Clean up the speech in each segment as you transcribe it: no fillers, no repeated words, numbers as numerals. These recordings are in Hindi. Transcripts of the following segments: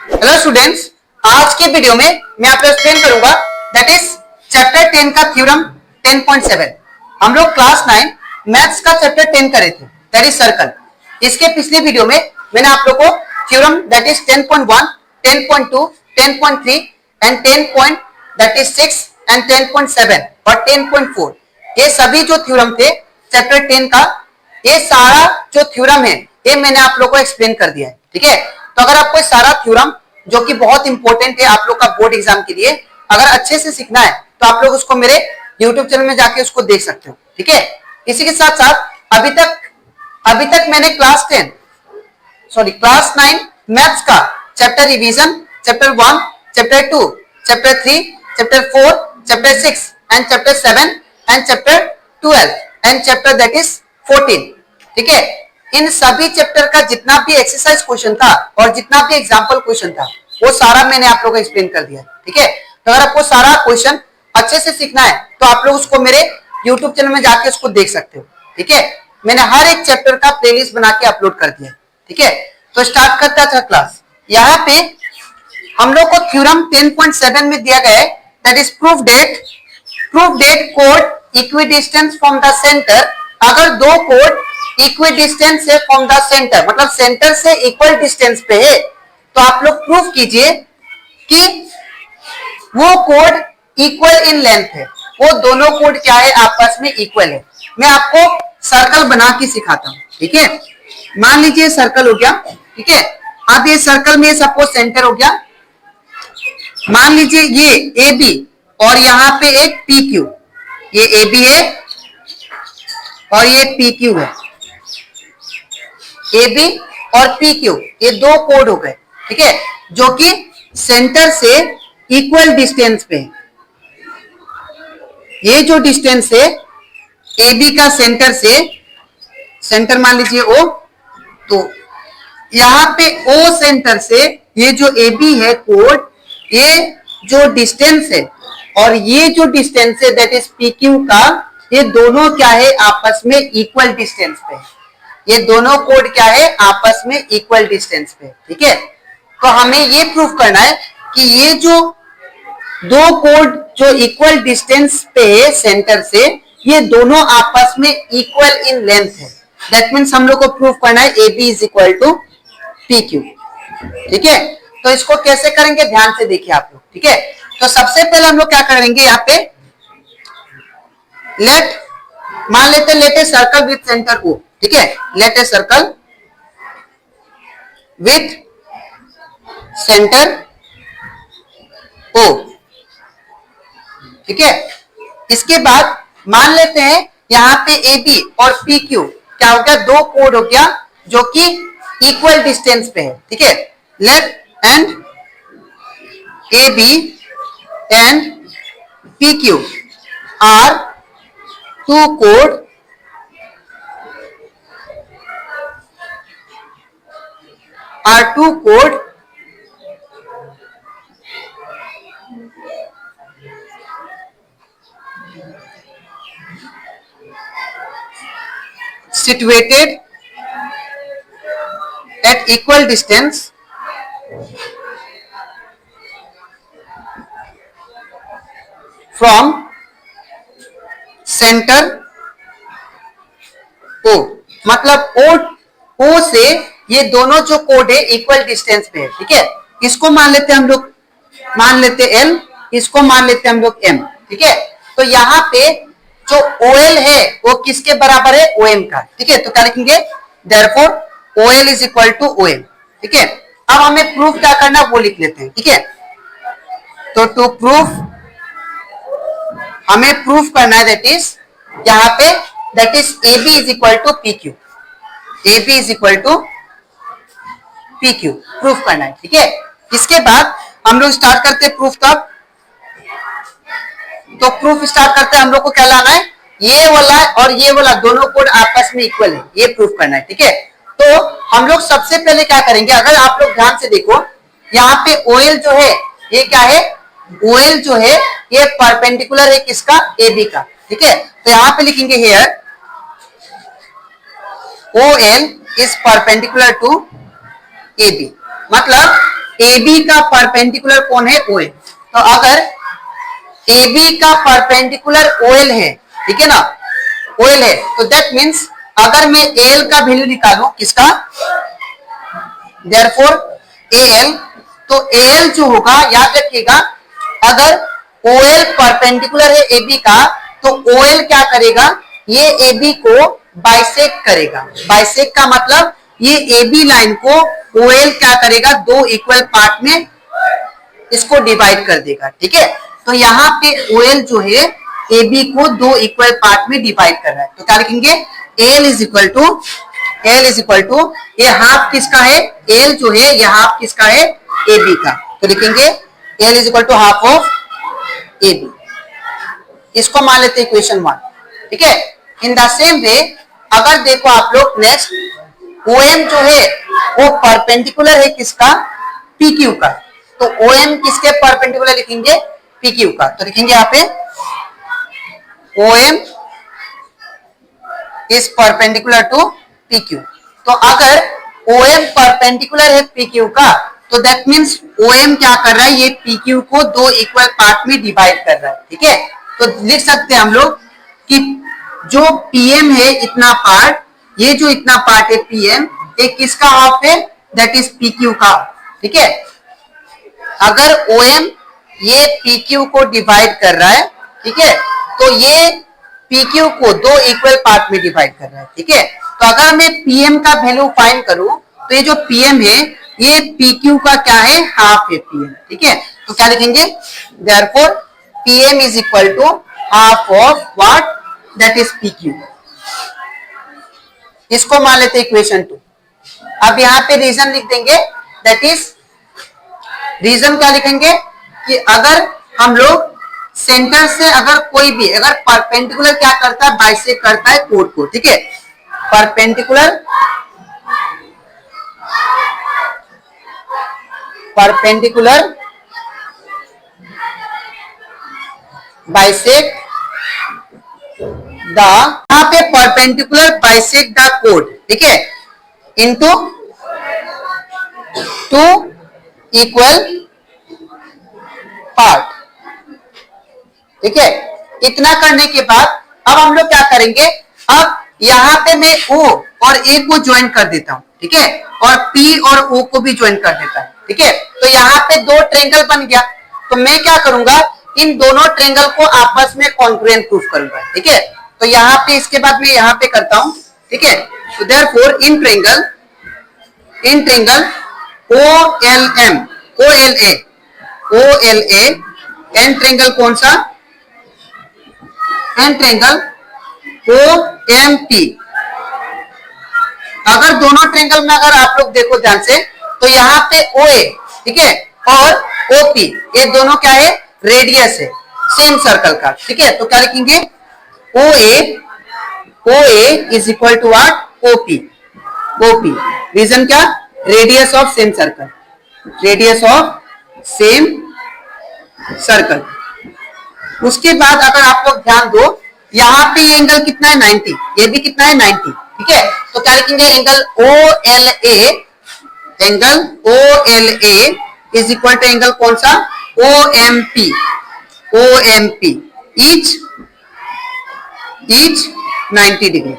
हेलो स्टूडेंट्स, आज के वीडियो में मैं आपको एक्सप्लेन करूंगा दैट इज चैप्टर 10 का थ्योरम 10.7। हम लोग क्लास 9 मैथ्स का चैप्टर 10 करे थे दैट इज सर्कल। इसके पिछले वीडियो में मैंने आप लोग को theorem that is 10.1, 10.2, 10.3 and 10.6 and 10.7 और 10.4 ये सभी जो थ्योरम थे चैप्टर 10 का, ये सारा जो थ्योरम है ये मैंने आप लोग को एक्सप्लेन कर दिया है। ठीक है, तो अगर आपको सारा थ्योरम जो कि बहुत इंपॉर्टेंट है आप लोग का बोर्ड एग्जाम के लिए, अगर अच्छे से सीखना है तो आप लोग उसको मेरे YouTube चैनल में जाके उसको देख सकते हो। ठीक है, इसी के साथ साथ अभी तक मैंने क्लास 9 मैथ्स का chapter revision, chapter 1, chapter 2, chapter 3, chapter 4, chapter 6 and chapter 7 and chapter 12 and chapter that is 14। ठीक है, इन सभी चैप्टर का जितना भी एक्सरसाइज क्वेश्चन था और जितना भी एग्जांपल क्वेश्चन था वो सारा मैंने आप लोगों को एक्सप्लेन कर दिया। ठीक है, तो अगर आपको सारा क्वेश्चन अच्छे से सीखना है तो आप लोग उसको मेरे YouTube चैनल में जाके उसको देख सकते हो। ठीक है, मैंने हर एक चैप्टर का प्लेलिस्ट बना के अपलोड कर दिया। ठीक है, तो स्टार्ट करता था क्लास। यहाँ पे हम लोग को थ्योरम 10.7 में दिया गया है दैट इज प्रूफ डेट कोड इक्विडिस्टेंस फ्रॉम द सेंटर। अगर दो कोड इक्विडिस्टेंस है फ्रॉम द सेंटर, मतलब सेंटर से इक्वल डिस्टेंस पे है, तो आप लोग प्रूफ कीजिए कि वो कोड इक्वल इन लेंथ है। वो दोनों कोड क्या है, आपस में इक्वल है। मैं आपको सर्कल बना के सिखाता हूं। ठीक है, मान लीजिए सर्कल हो गया। ठीक है, अब ये सर्कल में सपोज सेंटर हो गया। मान लीजिए ये ए बी और यहां पे एक पी क्यू, ये ए बी है और ये पी क्यू है। ए बी और पी क्यू ये दो कोड हो गए। ठीक है, जो कि सेंटर से इक्वल डिस्टेंस पे है। ये जो डिस्टेंस है ए बी का सेंटर से, सेंटर मान लीजिए ओ, तो यहां पे ओ सेंटर से ये जो ए बी है कोड, ये जो डिस्टेंस है और ये जो डिस्टेंस है दैट इज पी क्यू का, ये दोनों क्या है, आपस में इक्वल डिस्टेंस पे है। ये दोनों कोड क्या है, आपस में इक्वल डिस्टेंस पे। ठीक है, तो हमें ये प्रूफ करना है कि ये जो दो कोड जो इक्वल डिस्टेंस पे है सेंटर से, ये दोनों आपस में इक्वल इन लेंथ है। दैट मीन्स हम लोग को प्रूफ करना है A B is equal to P Q. ठीक है, तो इसको कैसे करेंगे ध्यान से देखिए आप लोग। ठीक है, तो सबसे पहले हम लोग क्या करेंगे, यहाँ पे मान लेते हैं सर्कल विथ सेंटर ओ। ठीक है, let a circle with centre O. ठीक है, इसके बाद मान लेते हैं यहां पे ए बी और पी क्यू क्या हो गया, दो कोड हो गया जो कि इक्वल डिस्टेंस पे है। ठीक है, let and A B and P Q are two कोड situated at equal distance from center O। मतलब O से ये दोनों जो कोड है इक्वल डिस्टेंस पे है। ठीक है, इसको मान लेते हैं हम लोग, मान लेते L, इसको मान लेते हैं हम लोग M। ठीक है, तो यहाँ पे जो OL है वो किसके बराबर है, OM का। ठीक है, तो क्या लिखेंगे, therefore OL is equal to OM। ठीक है, अब हमें प्रूफ क्या करना है वो लिख लेते हैं। ठीक है, तो टू प्रूफ हमें प्रूफ करना है दैट इज यहाँ पे that is AB is equal to PQ। AB is equal to PQ proof करना है। ठीक है, इसके बाद हम लोग स्टार्ट करते हैं प्रूफ। तो प्रूफ स्टार्ट करते हैं, हम लोग को क्या लाना है, ये वाला और ये वाला दोनों कोड आपस में इक्वल है, ये प्रूफ करना है। ठीक है, तो हम लोग सबसे पहले क्या करेंगे, अगर आप लोग ध्यान से देखो यहाँ पे OL जो है ये क्या है, OL जो है ये परपेंडिकुलर है किसका, AB का। ठीक है, तो यहाँ पे लिखेंगे here OL is perpendicular to AB। मतलब AB का परपेंडिकुलर कौन है? OL। तो अगर AB का परपेंडिकुलर OL है, ठीक है ना, OL है, तो दैट मीन्स अगर मैं AL का वैल्यू निकालूं, किसका? देयरफॉर AL, तो AL जो होगा, याद रखिएगा, अगर OL परपेंडिकुलर है AB का, तो OL क्या करेगा? ये AB को बाइसेक्ट करेगा। बाइसेक्ट का मतलब ये AB लाइन को OL क्या करेगा? दो इक्वल पार्ट में इसको डिवाइड कर देगा, ठीक है। तो यहाँ पे OL जो है AB को दो इक्वल पार्ट में डिवाइड कर रहा है, तो क्या लिखेंगे? L इज इक्वल टू ये हाफ किसका है? L जो है ये हाफ किसका है? AB का। तो लिखेंगे L is equal to half of AB। इसको मान लेते हैं इक्वेशन 1, ठीक है। इन द सेम वे अगर देखो आप लोग नेक्स्ट, OM जो है वो परपेंडिकुलर है किसका? PQ का। तो OM किसके परपेंडिकुलर लिखेंगे? PQ का। तो लिखेंगे यहाँ पे OM is perpendicular to PQ। तो अगर OM परपेंडिकुलर है PQ का, तो दैट मीन्स OM क्या कर रहा है? ये PQ को दो इक्वल पार्ट में डिवाइड कर रहा है, ठीक है। तो लिख सकते हैं हम लोग कि जो PM है इतना पार्ट, ये जो इतना पार्ट है PM, ये किसका हाफ है? दैट इज PQ का, ठीक है। अगर OM ये PQ को डिवाइड कर रहा है, ठीक है, तो ये PQ को दो इक्वल पार्ट में डिवाइड कर रहा है, ठीक है। तो अगर मैं PM का वैल्यू फाइंड करूं, तो ये जो PM है ये PQ का क्या है? हाफ है PM, ठीक है। तो क्या लिखेंगे? Therefore PM is equal to half of what? That is PQ। इसको मान लेते इक्वेशन 2। अब यहाँ पे रीजन लिख देंगे, दैट इज रीजन क्या लिखेंगे? कि अगर हम लोग सेंटर से अगर कोई भी अगर परपेंडिकुलर क्या करता है? बाइसेक्ट करता है कोड को, ठीक है। परपेंडिकुलर बाइसेक्ट द, यहाँ पे परपेंडिकुलर बाइसेक्ट द कोड, ठीक है, इनटू टू इक्वल पार्ट, ठीक है। इतना करने के बाद अब हम लोग क्या करेंगे? अब यहाँ पे मैं O और A को ज्वाइन कर देता हूं, ठीक है, और P और O को भी ज्वाइन कर देता है, ठीक है। तो यहाँ पे दो ट्रेंगल बन गया। तो मैं क्या करूंगा? इन दोनों ट्रेंगल को आपस में कॉन्ग्रुएंट प्रूफ करूंगा, ठीक है। तो यहाँ पे इसके बाद मैं यहाँ पे करता हूं, ठीक है। तो therefore in triangle OLA and triangle कौन सा? And triangle OMP। अगर दोनों ट्रेंगल में अगर आप लोग देखो ध्यान से, तो यहाँ पे OA, ठीक है, और OP, ये दोनों क्या है? रेडियस है सेम सर्कल का, ठीक है। तो क्या लिखेंगे? OA is equal to what? OP। Reason क्या? Radius of same circle, radius of same circle. उसके बाद अगर आप लोग ध्यान दो, यहाँ पे ये एंगल कितना है? 90। ये भी कितना है? 90, ठीक है। तो क्या लिखेंगे? Angle OLA is equal to angle कौन सा? OMP ईच 90 डिग्री,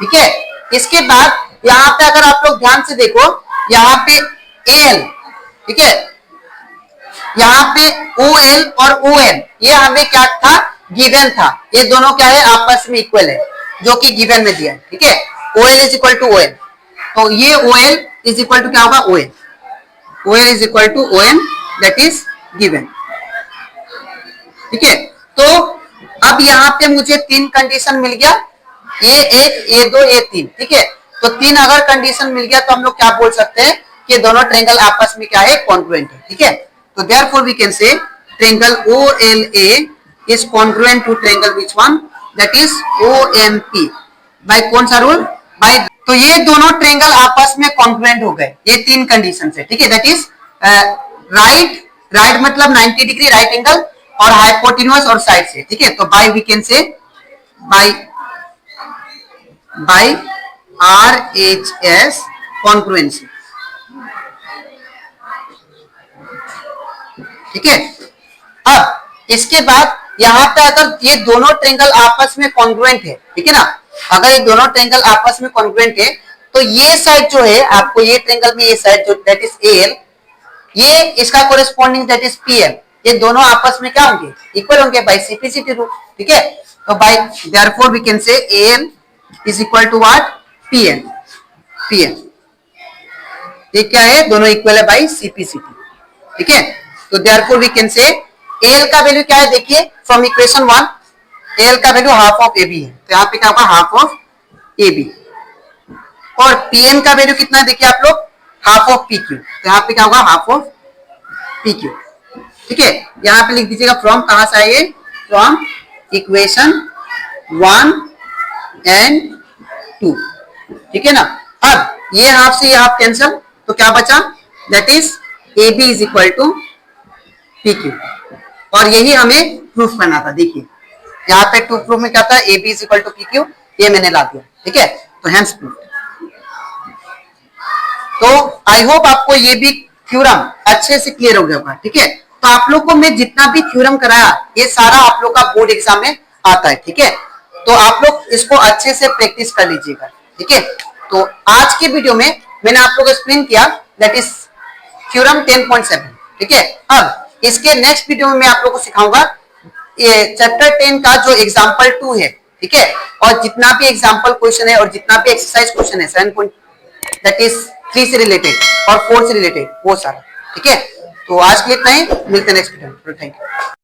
ठीक है। इसके बाद यहाँ पे अगर आप लोग ध्यान से देखो, यहाँ पे AL, ठीक है, यहाँ पे OL और OM ये हमें क्या था? गिवन था। ये दोनों क्या है? आपस में इक्वल है, जो कि गिवन में दिया है, ठीक है। OL is equal to OM, तो ये OL इज इक्वल टू क्या होगा? OL is equal to OM, that is given, ठीक है। तो अब यहाँ पे मुझे तीन कंडीशन मिल गया, A1, A2, A3, ठीक है। तो तीन अगर कंडीशन मिल गया तो हम लोग क्या बोल सकते हैं? कि दोनों ट्रेंगल आपस में क्या है? कॉन्ग्रुएंट है, ठीक है। तो therefore we can say triangle OLA is congruent to triangle which one? That is OMP। By कौन सा रूल? बाय। तो ये दोनों ट्रेंगल आपस में कॉन्ग्रुएंट हो गए, ये तीन कंडीशन से, ठीक है। दैट इज राइट मतलब 90 डिग्री राइट एंगल, और हाइपोटेन्यूज और साइड से, ठीक है। तो by we can say by RHS congruency, ठीक है। अब इसके बाद यहाँ पे अगर ये दोनों ट्रेंगल आपस में कॉन्ग्रुएंट है, ठीक है ना, अगर ये दोनों ट्रेंगल आपस में कॉन्ग्रुएंट है तो ये साइड जो है आपको ये ट्रेंगल में ये साइड जो दैट इज एल, ये इसका कोरिस्पॉन्डिंग दैट इज पीएल, ये दोनों आपस में क्या होंगे, इक्वल होंगे बाय सिम्प्लिसिटी रूल। ठीक है, तो by therefore we can say L is equal to what, PL. PL ये क्या है, दोनों इक्वल है बाय सीपीसीटी। ठीक है, तो therefore we can say L का वैल्यू क्या है, देखिए फ्रॉम इक्वेशन 1 एल का value half of A B है, तो यहाँ पे क्या होगा, हाफ ऑफ ए बी। और पीएन का वैल्यू कितना है, देखिए आप लोग, हाफ ऑफ पी क्यू, तो यहाँ पे क्या होगा, हाफ ऑफ पी क्यू। ठीक है, यहाँ पे लिख दीजिएगा फ्रॉम, कहां से आएगा, फ्रॉम इक्वेशन 1 एंड 2। ठीक है ना। अब ये हाफ से ये हाफ कैंसिल, तो क्या बचा, that is A B is equal to P Q. और यही हमें प्रूफ करना था। देखिए यहाँ पे टू प्रूफ में क्या था, A B is equal to P Q, ये मैंने ला दिया। ठीक है, तो हेंस प्रूफ। तो आई होप आपको ये भी थ्योरम अच्छे से क्लियर हो गया होगा। ठीक है, तो आप लोग को मैं जितना भी थ्योरम कराया ये सारा आप लोग का बोर्ड एग्जाम में आता है। ठीक है, तो आप लोग इसको अच्छे से प्रैक्टिस कर लीजिएगा। ठीक है, तो आज के वीडियो में मैंने आप लोग को एक्सप्लेन किया दैट इज थ्योरम 10.7। ठीक है, अब इसके नेक्स्ट वीडियो में मैं आप लोग को सिखाऊंगा ये चैप्टर 10 का जो एग्जाम्पल 2 है। ठीक है, और जितना भी एग्जाम्पल क्वेश्चन है और जितना भी एक्सरसाइज क्वेश्चन है 7 दैट इज 3 से रिलेटेड और 4 से रिलेटेड वो सारा। ठीक है, तो आज के लिए इतना ही, मिलते हैं नेक्स्ट वीडियो में। Thank you.